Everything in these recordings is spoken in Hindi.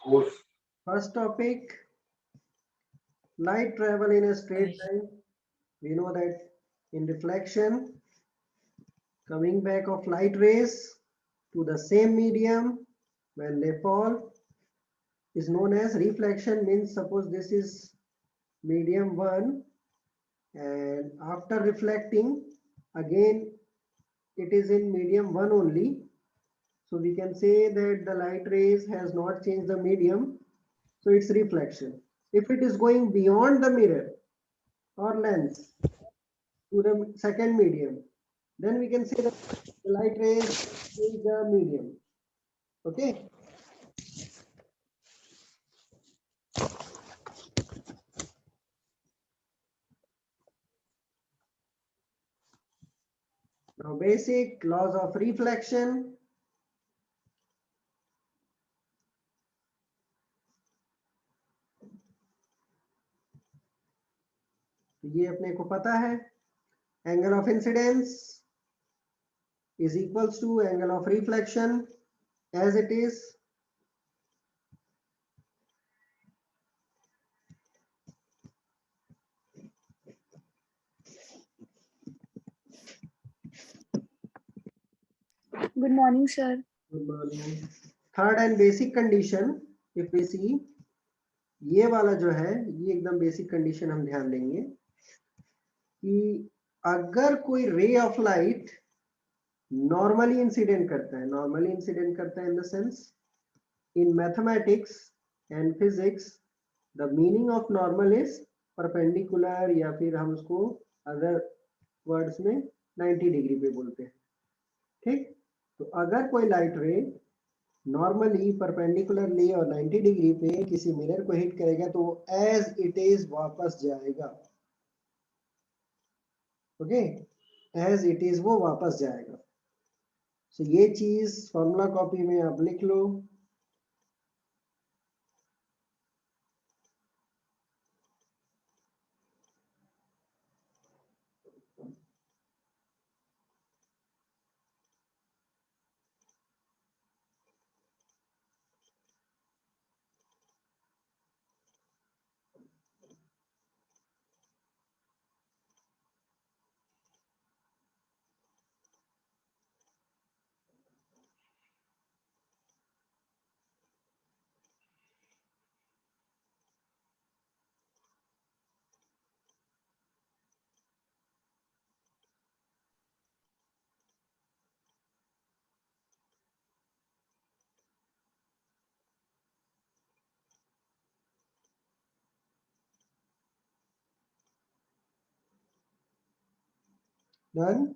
Course. First topic, light travel in a straight line. We know that in reflection, coming back of light rays to the same medium when they fall is known as reflection. Means suppose this is medium 1 and after reflecting again it is in medium 1 only. So we can say that the light rays has not changed the medium. So it's reflection. If it is going beyond the mirror or lens to the second medium, then we can say that the light rays change the medium. Okay. Now basic laws of reflection. ये अपने को पता है, angle of incidence is equals to angle of reflection as it is Good morning, sir. good morning. Third and basic condition, if we see, ये वाला जो है ये एकदम बेसिक कंडीशन हम ध्यान देंगे कि अगर कोई ray of light normally incident करता है in the sense in mathematics and physics the meaning of normal is perpendicular या फिर हम उसको अदर वर्ड्स में 90 डिग्री पे बोलते हैं, ठीक। तो अगर कोई लाइट रे नॉर्मली परपेंडिकुलरली और 90 डिग्री पे किसी मिरर को हिट करेगा तो एज इट इज वापस जाएगा, ओके, एज इट इज वो वापस जाएगा। सो ये चीज फॉर्मूला कॉपी में आप लिख लो। Done.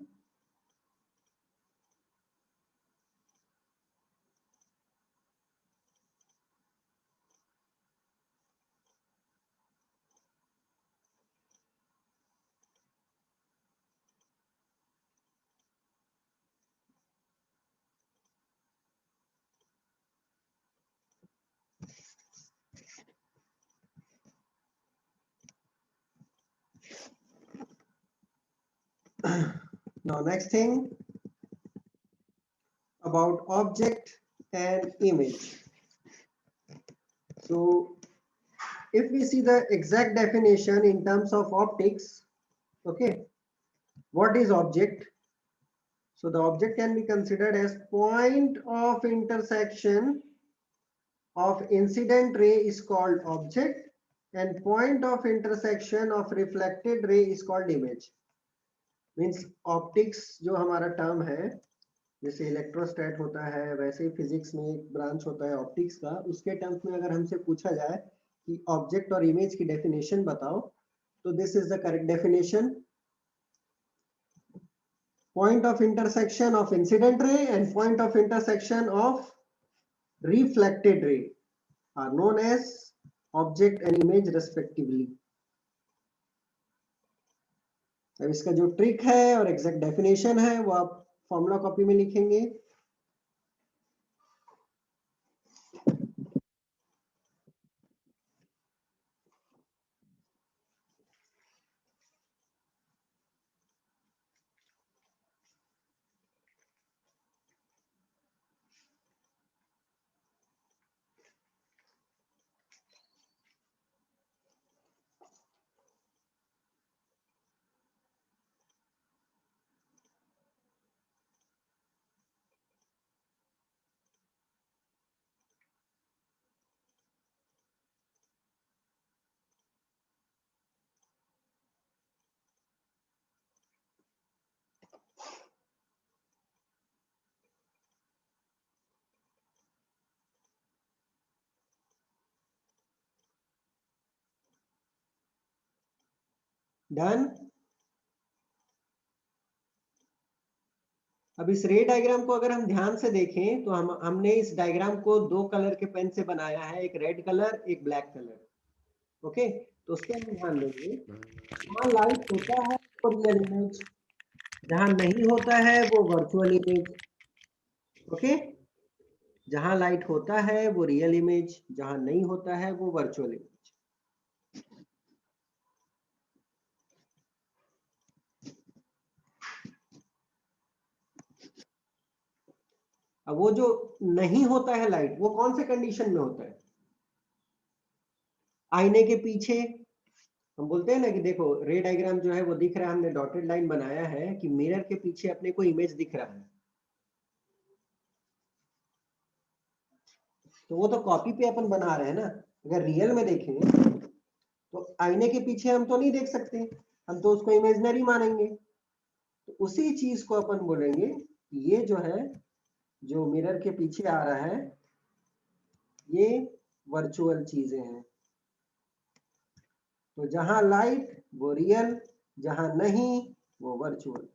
Now next thing about object and image. So if we see the exact definition in terms of optics, okay, what is object? So the object can be considered as point of intersection of incident ray is called object and point of intersection of reflected ray is called image. Means optics जो हमारा टर्म है, जैसे इलेक्ट्रोस्टैट होता है वैसे ही फिजिक्स में एक ब्रांच होता है ऑप्टिक्स का, उसके टर्म्स में अगर हमसे पूछा जाए कि ऑब्जेक्ट और इमेज की डेफिनेशन बताओ तो this is the correct definition. Point of intersection of incident ray and point of intersection of reflected ray are known as object and image respectively. अब इसका जो ट्रिक है और एग्जैक्ट डेफिनेशन है वो आप फॉर्मूला कॉपी में लिखेंगे। डन। अब इस रे डायग्राम को अगर हम ध्यान से देखें तो हमने इस डायग्राम को दो कलर के पेन से बनाया है, एक रेड कलर एक ब्लैक कलर। ओके, तो उस पर हम ध्यान देंगे। जहाँ लाइट होता है वो रियल इमेज, जहाँ नहीं होता है वो वर्चुअल इमेज। ओके, जहाँ लाइट होता है वो रियल इमेज, जहाँ नहीं होता है वो वर्चुअल इमेज। अब वो जो नहीं होता है लाइट, वो कौन से कंडीशन में होता है? आईने के पीछे हम बोलते हैं ना कि देखो रे डायग्राम जो है वो दिख रहा है, हमने डॉटेड लाइन बनाया है कि मिरर के पीछे अपने को इमेज दिख रहा है, तो वो तो कॉपी पे अपन बना रहे हैं ना। अगर रियल में देखें तो आईने के पीछे हम तो नहीं देख सकते, हम तो उसको इमेजनरी मानेंगे। तो उसी चीज को अपन बोलेंगे ये जो है, जो मिरर के पीछे आ रहा है, ये वर्चुअल चीजें हैं। तो जहां लाइट वो रियल, जहां नहीं वो वर्चुअल।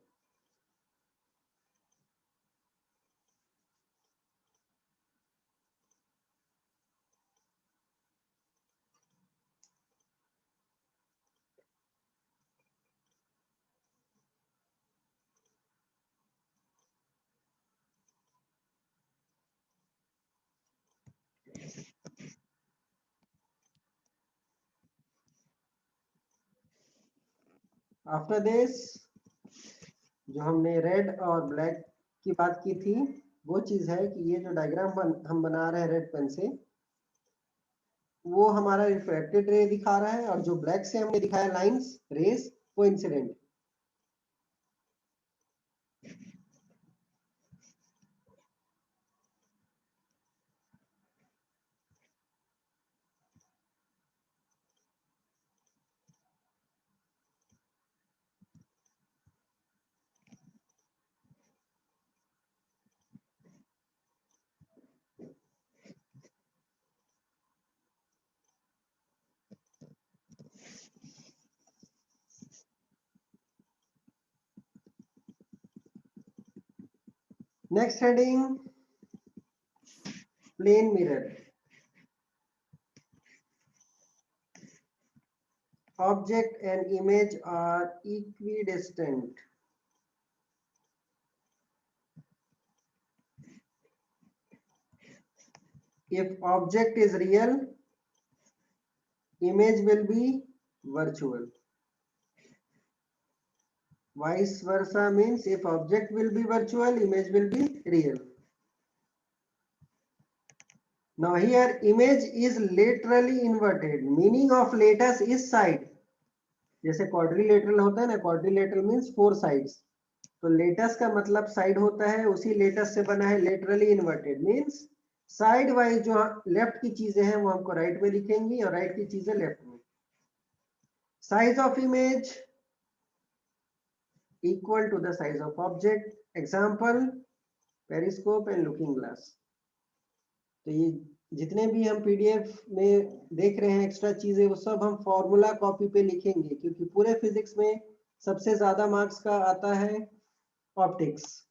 आफ्टर दिस, जो हमने रेड और ब्लैक की बात की थी, वो चीज है कि ये जो डायग्राम हम बना रहे हैं रेड पेन से, वो हमारा रिफ्लेक्टेड रे दिखा रहा है, और जो ब्लैक से हमने दिखाया लाइंस रेस, वो incident. Next heading, plane mirror. Object and image are equidistant. If object is real, image will be virtual. Vice versa means if object will be virtual, image will be real. Now here image is laterally inverted. Meaning of latus is side. जैसे quadrilateral होता है ना, quadrilateral means four sides. तो लेटस का मतलब साइड होता है, उसी लेटस से बना है laterally inverted, means side wise जो लेफ्ट की चीजें हैं वो हमको राइट में दिखेंगी और राइट की चीजें लेफ्ट में। Size of image equal to the size of object. Example, periscope and looking glass. तो ये जितने भी हम पीडीएफ में देख रहे हैं एक्स्ट्रा चीजें, वो सब हम फॉर्मूला कॉपी पे लिखेंगे, क्योंकि पूरे फिजिक्स में सबसे ज्यादा मार्क्स का आता है optics.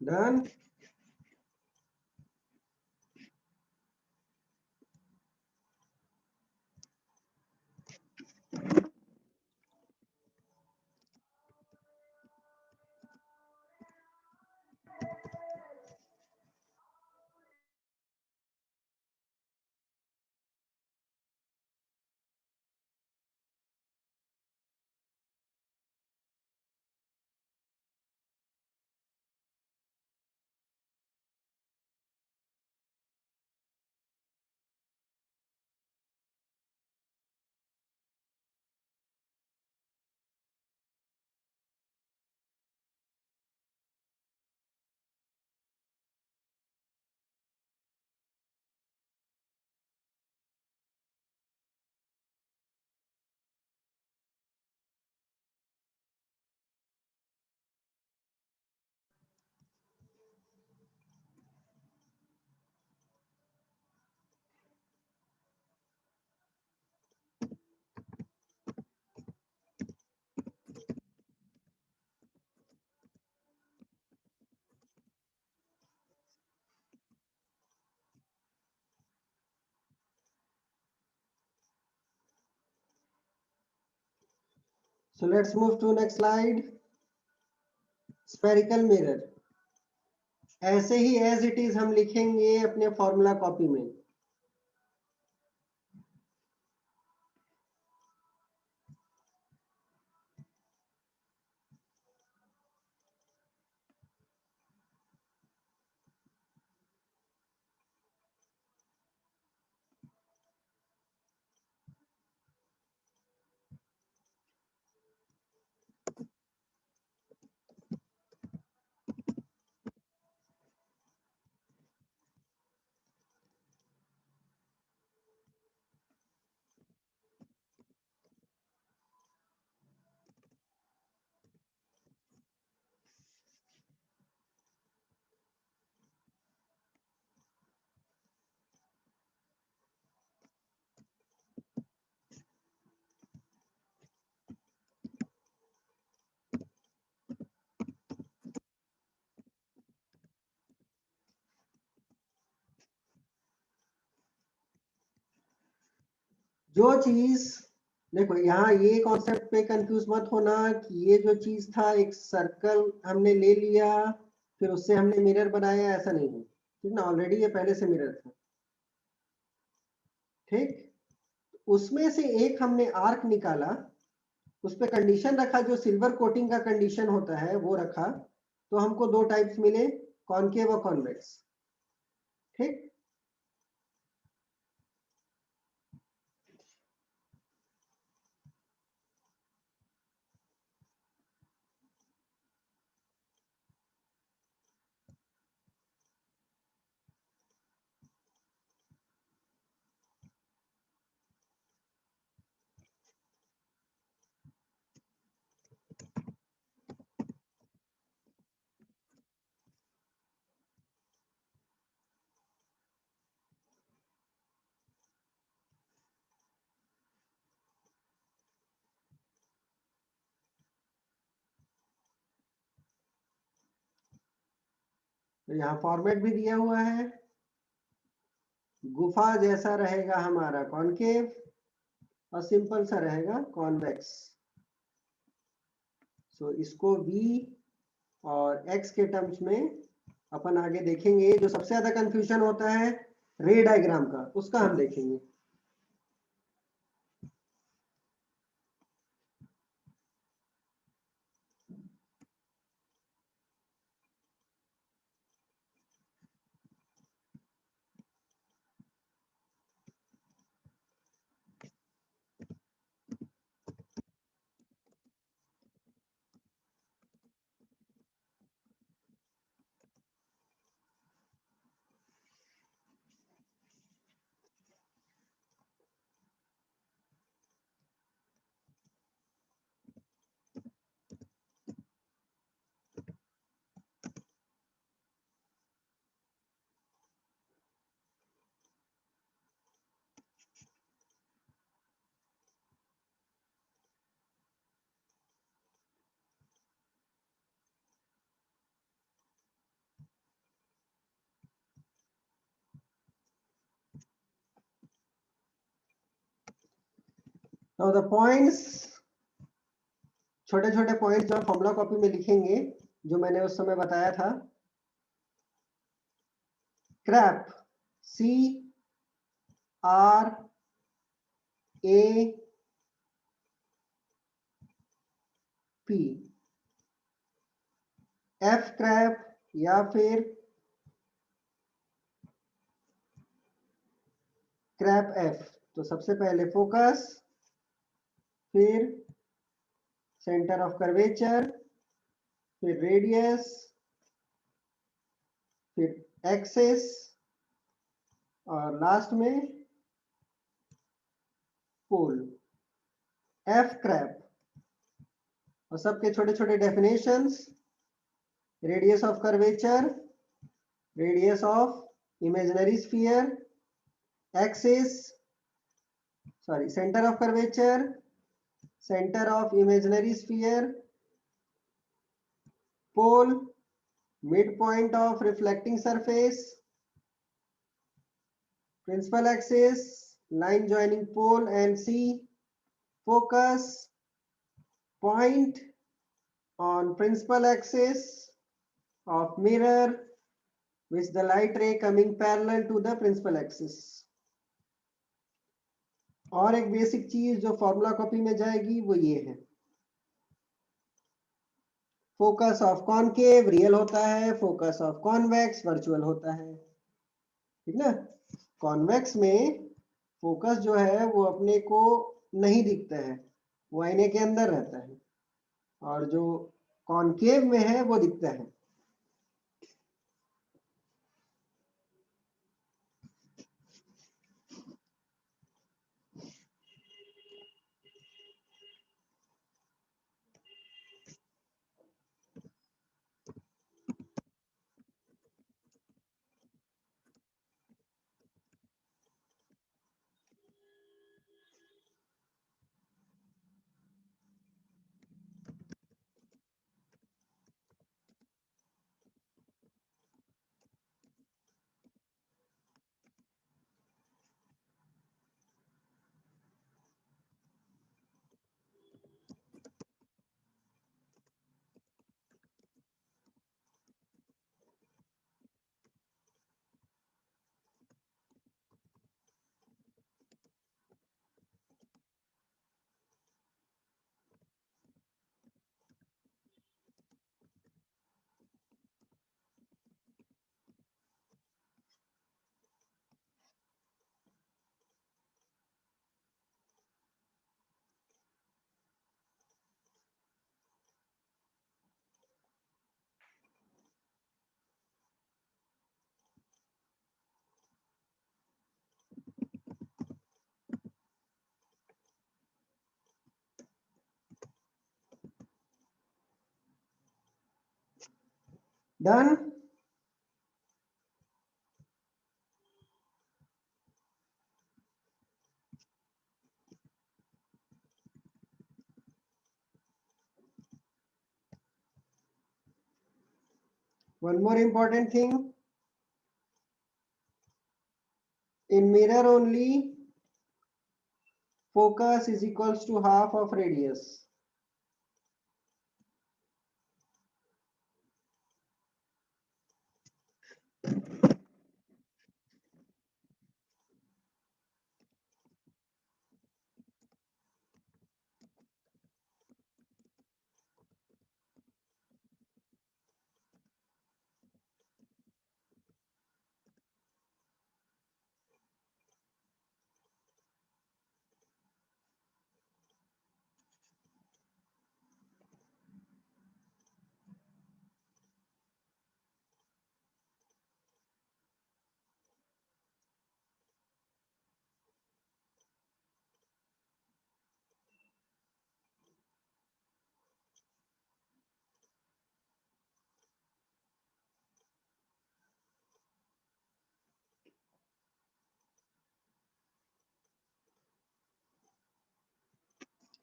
Done. So let's move to next slide. Spherical mirror. ऐसे ही as it is हम लिखेंगे अपने फॉर्मूला कॉपी में. जो चीज देखो यहाँ ये कॉन्सेप्ट पे कंफ्यूज मत होना कि ये जो चीज था एक सर्कल हमने ले लिया फिर उससे हमने मिरर बनाया, ऐसा नहीं है. ठीक ना, ऑलरेडी ये पहले से मिरर था. ठीक, उसमें से एक हमने आर्क निकाला, उस पर कंडीशन रखा, जो सिल्वर कोटिंग का कंडीशन होता है वो रखा, तो हमको दो टाइप्स मिले, कॉनकेव और कॉन्वेक्स. ठीक, तो यहाँ फॉर्मेट भी दिया हुआ है. गुफा जैसा रहेगा हमारा कॉनकेव और सिंपल सा रहेगा कॉन्वेक्स. सो इसको v और x के टर्म्स में अपन आगे देखेंगे. जो सबसे ज्यादा कंफ्यूजन होता है रे डायग्राम का, उसका हम देखेंगे. नाउ द पॉइंट्स, छोटे छोटे पॉइंट्स जो फॉर्मूला कॉपी में लिखेंगे, जो मैंने उस समय बताया था. Crap, C R A P, F crap या फिर क्रैप F. तो सबसे पहले फोकस, फिर सेंटर ऑफ कर्वेचर, फिर रेडियस, फिर एक्सिस और लास्ट में पोल. एफ क्रैप और सबके छोटे छोटे definitions. Radius of curvature, radius of imaginary sphere, axis, sorry centre of curvature, center of imaginary sphere, pole, midpoint of reflecting surface, principal axis, line joining pole and C, focus, point on principal axis of mirror with the light ray coming parallel to the principal axis. और एक बेसिक चीज जो फॉर्मूला कॉपी में जाएगी वो ये है, फोकस ऑफ कॉनकेव रियल होता है, फोकस ऑफ कॉन्वेक्स वर्चुअल होता है, ठीक ना। कॉन्वेक्स में फोकस जो है वो अपने को नहीं दिखता है, वो आईने के अंदर रहता है, और जो कॉनकेव में है वो दिखता है। Done. One more important thing, in mirror only focus is equals to half of radius.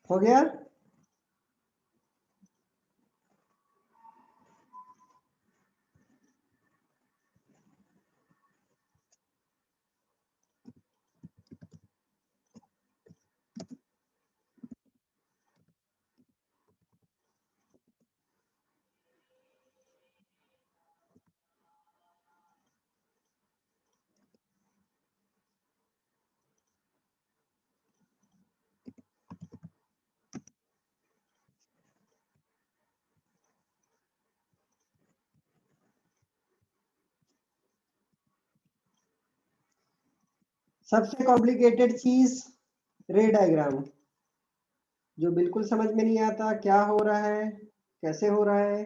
हो गया। सबसे कॉम्प्लिकेटेड चीज रे डायग्राम, जो बिल्कुल समझ में नहीं आता क्या हो रहा है, कैसे हो रहा है।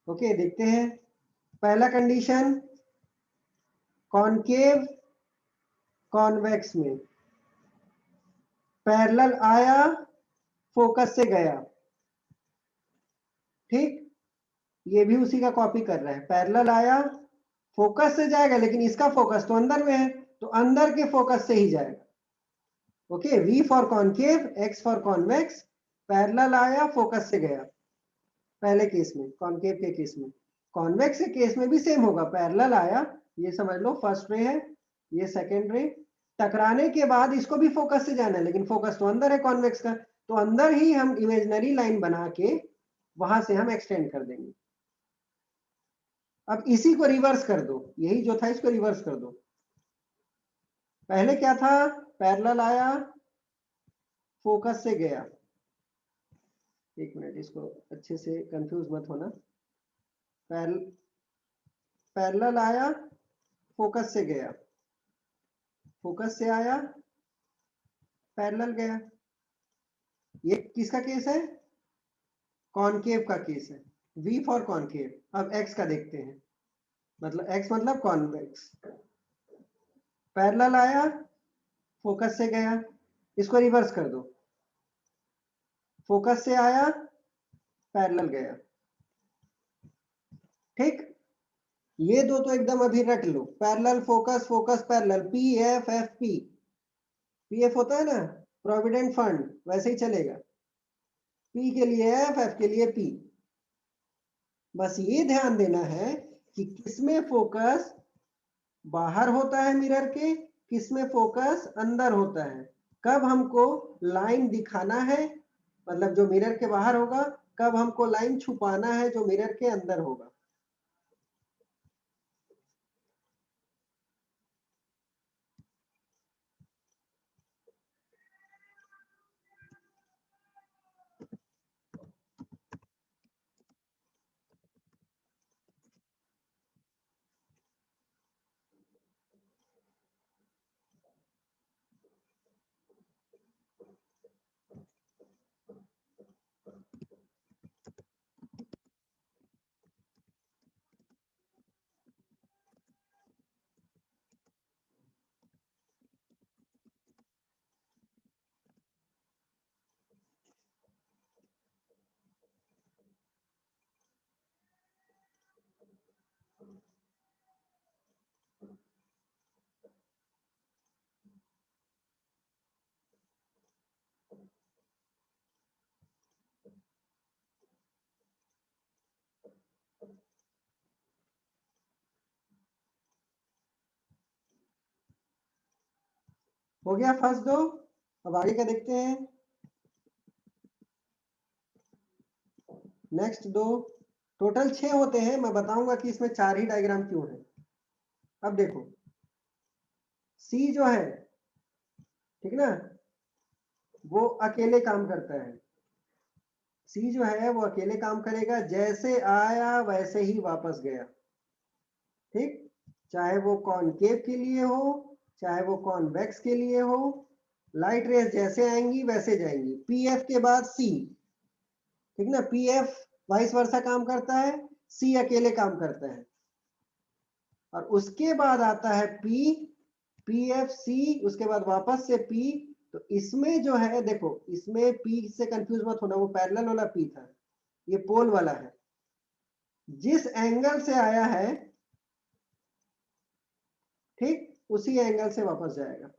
ओके, देखते हैं। पहला कंडीशन, कॉनकेव कॉन्वेक्स में पैरेलल आया, फोकस से गया, ठीक। ये भी उसी का कॉपी कर रहा है, पैरेलल आया फोकस से जाएगा, लेकिन इसका फोकस तो अंदर में है, तो अंदर के फोकस से ही जाएगा। Okay, V for concave, X for convex, parallel आया फोकस से गया पहले केस में, कॉनकेव के केस में। कॉन्वेक्स के केस में भी सेम होगा, पैरेलल आया, ये समझ लो फर्स्ट रे है, ये सेकेंड रे, टकराने के बाद इसको भी फोकस से जाना है, लेकिन फोकस तो अंदर है कॉन्वेक्स का, तो अंदर ही हम इमेजिनरी लाइन बना के वहां से हम एक्सटेंड कर देंगे। अब इसी को रिवर्स कर दो, यही जो था इसको रिवर्स कर दो। पहले क्या था, पैरेलल आया, फोकस से गया। एक मिनट, इसको अच्छे से कंफ्यूज मत होना। पैरेलल आया, फोकस से गया, फोकस से आया, पैरेलल गया। ये किसका केस है, कॉनकेव का केस है, V फॉर कॉनकेव। अब X का देखते हैं, मतलब X मतलब कॉन्वेक्स। पैरेलल आया, फोकस से गया, इसको रिवर्स कर दो, फोकस से आया, पैरेलल गया। ठीक, ये दो तो एकदम अभी रट लो, parallel focus, focus parallel, PFFP। PF होता है ना प्रोविडेंट फंड, वैसे ही चलेगा, P के लिए F, F के लिए P। बस ये ध्यान देना है कि किसमें फोकस बाहर होता है मिरर के, किसमें फोकस अंदर होता है। कब हमको लाइन दिखाना है, मतलब जो मिरर के बाहर होगा, कब हमको लाइन छुपाना है जो मिरर के अंदर होगा। हो गया फर्स्ट दो, अब आगे का देखते हैं। नेक्स्ट दो, टोटल 6 होते हैं, मैं बताऊंगा कि इसमें 4 ही डायग्राम क्यों है। अब देखो C जो है, ठीक ना, वो अकेले काम करता है। C जो है वो अकेले काम करेगा, जैसे आया वैसे ही वापस गया। ठीक, चाहे वो कॉनकेव के लिए हो, चाहे वो कॉन्वेक्स के लिए हो, लाइट रेस जैसे आएंगी वैसे जाएंगी। PF के बाद C, ठीक ना, PF वाइस वर्सा काम करता है, C अकेले काम करता है। और उसके बाद आता है P, PFC, उसके बाद वापस से P। तो इसमें जो है देखो, इसमें P से कंफ्यूज मत होना, वो पैरेलल वाला P था, ये पोल वाला है। जिस एंगल से आया है, ठीक, उसी एंगल से वापस जाएगा।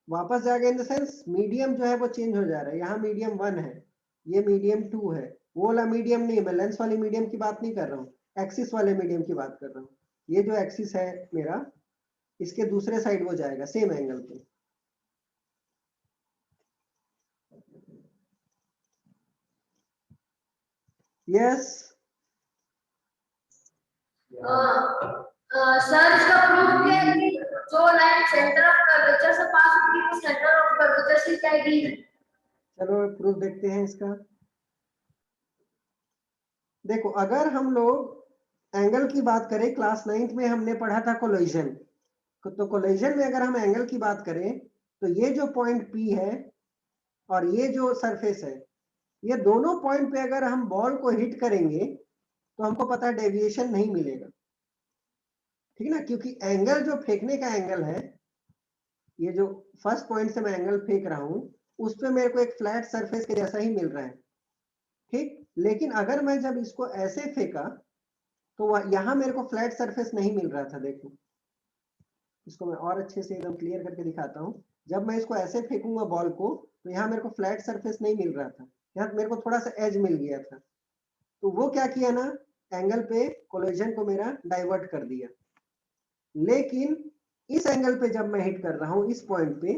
वापस जाएगा इन द सेंस मीडियम जो है वो चेंज हो जा रहा है। यहाँ मीडियम 1 है, ये मीडियम 2 है। वो वाला मीडियम नहीं, मैं लेंस वाली मीडियम की बात नहीं कर रहा हूँ, एक्सिस वाले मीडियम की बात कर रहा हूँ। ये जो एक्सिस है मेरा, इसके दूसरे साइड वो जाएगा सेम एंगल पे। यस सर, इसका प्रूफ क्या है कि जो लाइन सेंटर ऑफ कर्वेचर से पास होती है वो सेंटर ऑफ कर्वेचर से जाएगी? चलो प्रूफ देखते हैं इसका। देखो, अगर हम लोग एंगल की बात करें, क्लास 9th में हमने पढ़ा था कोलिजन, तो कोलिजन में अगर हम एंगल की बात करें, तो ये जो पॉइंट P है और ये जो सरफेस है, ये दोनों पॉइंट पे अगर हम बॉल को हिट करेंगे तो हमको पता है डेविएशन नहीं मिलेगा, ठीक ना, क्योंकि एंगल जो फेंकने का एंगल है, ये जो फर्स्ट पॉइंट से मैं एंगल फेंक रहा हूं, उस पे मेरे को एक फ्लैट सरफेस के जैसा ही मिल रहा है। ठीक, लेकिन अगर मैं जब इसको ऐसे फेंका तो यहां मेरे को फ्लैट सरफेस नहीं मिल रहा था। देखो, इसको मैं और अच्छे से एकदम क्लियर करके दिखाता हूं। जब मैं इसको ऐसे फेंकूंगा बॉल को, तो यहाँ मेरे को फ्लैट सरफेस नहीं मिल रहा था, यहाँ मेरे को थोड़ा सा एज मिल गया था। तो वो क्या किया ना, एंगल पे कोलिजन को मेरा डाइवर्ट कर दिया। लेकिन इस एंगल पे जब मैं हिट कर रहा हूं इस पॉइंट पे,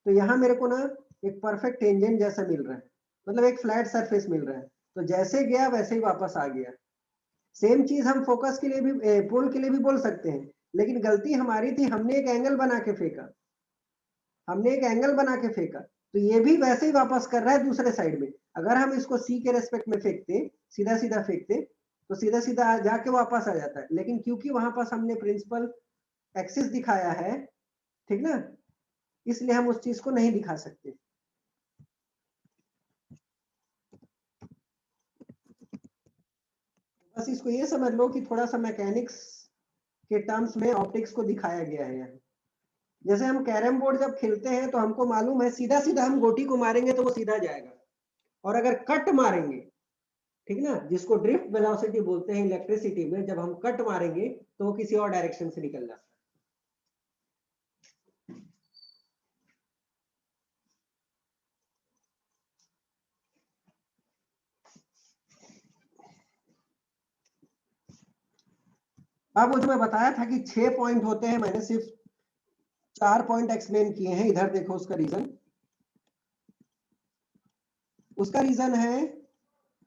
तो यहाँ मेरे को ना एक परफेक्ट टेंजेंट जैसा मिल रहा है, मतलब एक फ्लैट सरफेस मिल रहा है। तो जैसे गया वैसे ही वापस आ गया। सेम चीज हम फोकस के लिए भी, पोल के लिए भी बोल सकते हैं, लेकिन गलती हमारी थी, हमने एक एंगल बना के फेंका, हमने एक एंगल बना के फेंका, तो ये भी वैसे ही वापस कर रहा है दूसरे साइड में। अगर हम इसको सी के रेस्पेक्ट में फेंकते, सीधा सीधा फेंकते, तो सीधा सीधा जाके वापस आ जाता है, लेकिन क्योंकि वहां पास हमने प्रिंसिपल एक्सिस दिखाया है, ठीक ना, इसलिए हम उस चीज को नहीं दिखा सकते। बस इसको ये समझ लो कि थोड़ा सा मैकेनिक्स के टर्म्स में ऑप्टिक्स को दिखाया गया है यहाँ। जैसे हम कैरम बोर्ड जब खेलते हैं तो हमको मालूम है सीधा सीधा हम गोटी को मारेंगे तो वो सीधा जाएगा, और अगर कट मारेंगे, ठीक ना, जिसको ड्रिफ्ट वेलोसिटी बोलते हैं इलेक्ट्रिसिटी में, जब हम कट मारेंगे तो वो किसी और डायरेक्शन से निकल जाता है। अब वो जो मैं बताया था कि 6 पॉइंट होते हैं, मैंने सिर्फ 4 पॉइंट एक्सप्लेन किए हैं। इधर देखो उसका रीजन, उसका रीजन है,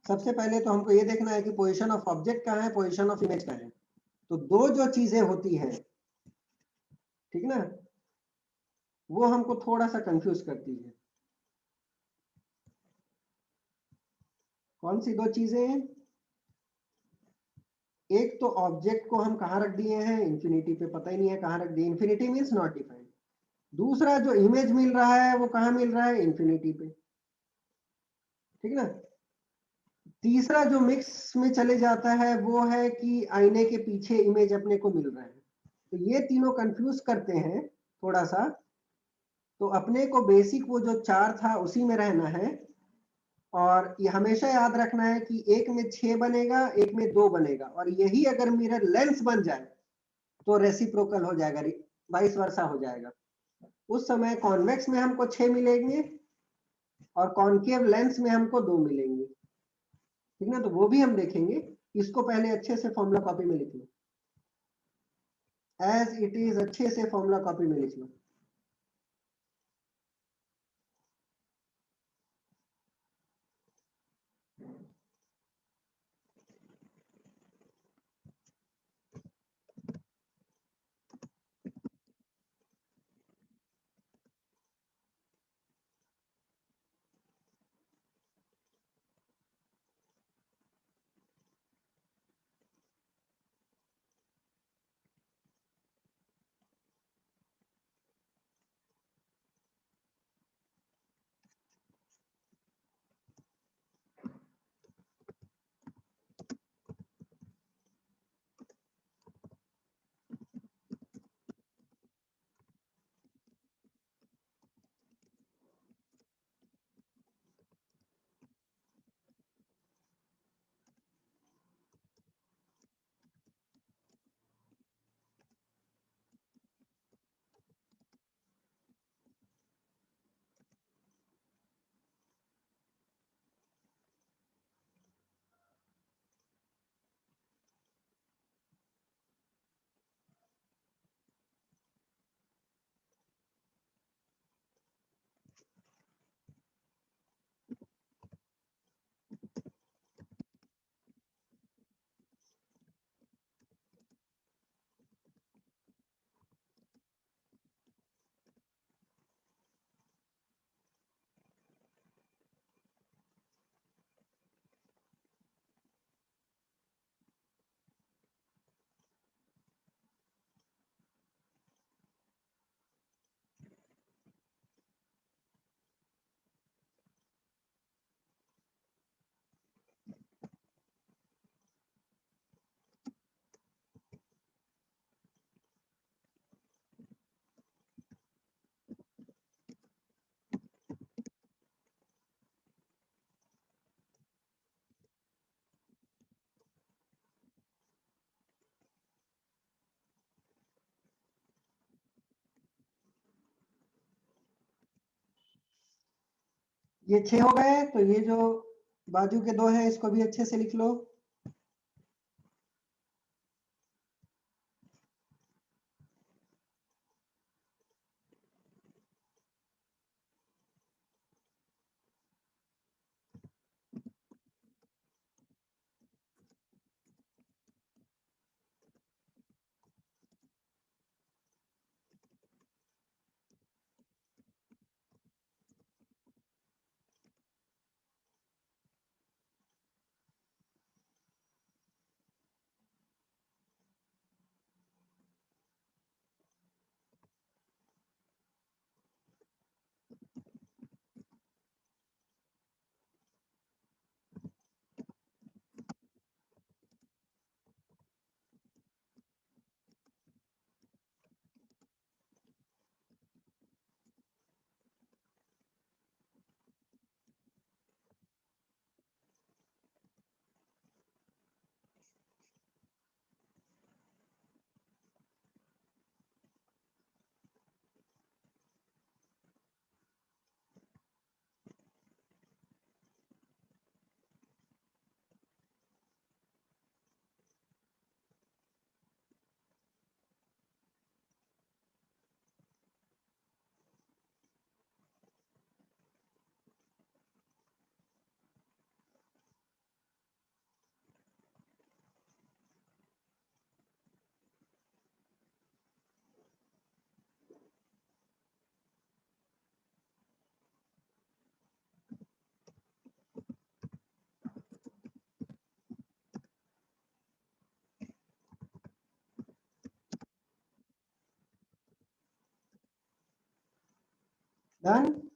सबसे पहले तो हमको ये देखना है कि पोजीशन ऑफ ऑब्जेक्ट कहाँ है, पोजीशन ऑफ इमेज कहाँ है। तो दो जो चीजें होती हैं, ठीक ना, वो हमको थोड़ा सा कंफ्यूज करती है। कौन सी दो चीजें हैं? एक तो ऑब्जेक्ट को हम कहाँ रख दिए हैं, इंफिनिटी पे, पता ही नहीं है कहाँ रख दिए, इंफिनिटी मींस नॉट डिफाइंड। दूसरा जो इमेज मिल रहा है वो कहाँ मिल रहा है, इंफिनिटी पे, ठीक ना। तीसरा जो मिक्स में चले जाता है वो है कि आईने के पीछे इमेज अपने को मिल रहा है। तो ये तीनों कंफ्यूज करते हैं थोड़ा सा। तो अपने को बेसिक वो जो 4 था उसी में रहना है, और ये हमेशा याद रखना है कि एक में 6 बनेगा, एक में 2 बनेगा, और यही अगर मिरर लेंस बन जाए तो रेसिप्रोकल हो जाएगा, वाइस वर्सा हो जाएगा। उस समय कॉन्वेक्स में हमको 6 मिलेंगे और कॉनकेव लेंस में हमको 2 मिलेंगे, ठीक ना। तो वो भी हम देखेंगे। इसको पहले अच्छे से फॉर्मूला कॉपी में लिख लो, एज इट इज अच्छे से फॉर्मूला कॉपी में लिख लो। ये 6 हो गए, तो ये जो बाजू के 2 हैं इसको भी अच्छे से लिख लो। Done?